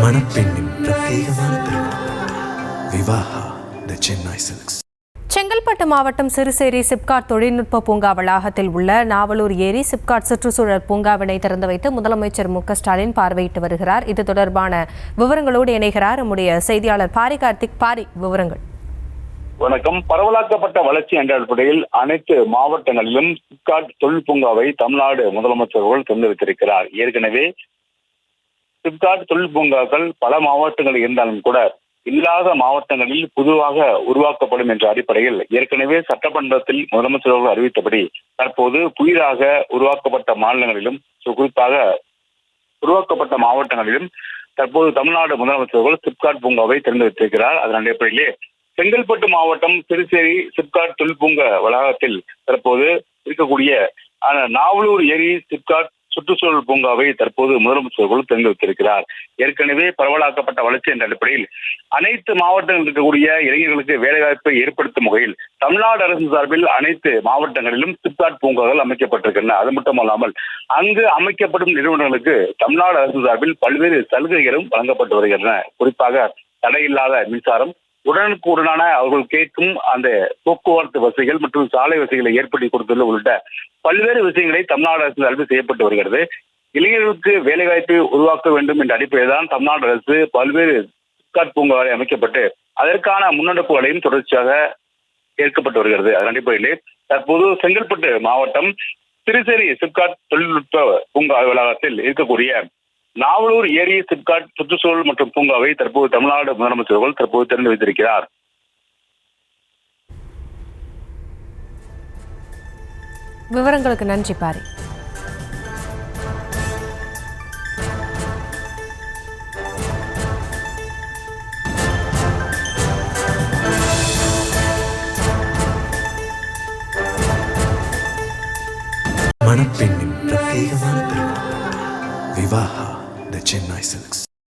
மணப்பெண்ணின் பிரத்யேகமான திருமணம் விவாஹா தி சென்னை சில்க்ஸ். செங்கல்பட்டு மாவட்டம் சிறுசேரி சிப்காட் தொழில்நுட்ப பூங்கா வளாகத்தில் உள்ள நாவலூர் ஏரி சிப்காட் சுற்றுச்சூழல் பூங்காவினை திறந்து வைத்து முதலமைச்சர் மு.க.ஸ்டாலின் பார்வையிட்டு வருகிறார். இது தொடர்பான விவரங்களோடு இணைகிறார் நம்முடைய செய்தியாளர் பாரி கார்த்திக். பாரி, விவரங்கள். வணக்கம். பரவலாக்கப்பட்ட வளர்ச்சி என்ற அடிப்படையில் அனைத்து மாவட்டங்களிலும் சிப்காட் தொழில் பூங்காவை தமிழ்நாடு முதலமைச்சர்கள் திறந்து வைத்திருக்கிறார். ஏற்கனவே சிப்காட் தொழில் பூங்காக்கள் பல மாவட்டங்களில் இருந்தாலும் கூட இல்லாத மாவட்டங்களில் புதுவாக உருவாக்கப்படும் என்ற அடிப்படையில் ஏற்கனவே சட்டமன்றத்தில் முதலமைச்சர்கள் அறிவித்தபடி தற்போது புதிதாக உருவாக்கப்பட்ட மாநிலங்களிலும் குறிப்பாக உருவாக்கப்பட்ட மாவட்டங்களிலும் தற்போது தமிழ்நாடு முதலமைச்சர்கள் சிப்காட் பூங்காவை திறந்து வைத்திருக்கிறார். அதன் அடிப்படையிலே செங்கல்பட்டு மாவட்டம் சிறுசேரி சிப்காட் தொழில் பூங்கா வளாகத்தில் தற்போது இருக்கக்கூடிய நாவலூர் ஏரி சிப்காட் சுற்றுச்சூழல் பூங்காவை தற்போது முதலமைச்சர்கள் திறந்து வைத்திருக்கிறார். ஏற்கனவே பரவலாக்கப்பட்ட வளர்ச்சி என்ற அடிப்படையில் அனைத்து மாவட்டங்களில் இருக்கக்கூடிய இளைஞர்களுக்கு வேலைவாய்ப்பை ஏற்படுத்தும் வகையில் தமிழ்நாடு அரசு சார்பில் அனைத்து மாவட்டங்களிலும் சிப்காட் பூங்காக்கள் அமைக்கப்பட்டிருக்கின்றன. அது மட்டுமல்லாமல் அங்கு அமைக்கப்படும் நிறுவனங்களுக்கு தமிழ்நாடு அரசு சார்பில் பல்வேறு சலுகைகளும் வழங்கப்பட்டு வருகின்றன. குறிப்பாக தடையில்லாத மின்சாரம், உடனுக்குடனான அவர்கள் கேட்கும் அந்த போக்குவரத்து வசதிகள் மற்றும் சாலை வசதிகளை ஏற்படுத்தி கொடுத்தது உள்ளிட்ட பல்வேறு விஷயங்களை தமிழ்நாடு அரசு சார்பில் செய்யப்பட்டு வருகிறது. இளைஞர்களுக்கு வேலைவாய்ப்பை உருவாக்க வேண்டும் என்ற அடிப்படையில் தான் தமிழ்நாடு அரசு பல்வேறு சிப்காட் பூங்காவை அமைக்கப்பட்டு அதற்கான முன்னெடுப்புகளையும் தொடர்ச்சியாக ஏற்கப்பட்டு வருகிறது. அதன் அடிப்படையிலே தற்போது செங்கல்பட்டு மாவட்டம் சிறுசேரி சிப்காட் தொழில்நுட்ப பூங்கா வளாகத்தில் இருக்கக்கூடிய நாவலூர் ஏரி சிப்காட் சுற்றுச்சூழல் மற்றும் பூங்காவை தற்போது தமிழ்நாடு முதலமைச்சர்கள் தற்போது திறந்து வைத்திருக்கிறார். விவரங்களுக்கு நன்றி பாரி. மணப்பெண்ணின் பிரத்யேகமான திருமணம் விவாஹா தி சென்னை சில்க்ஸ்.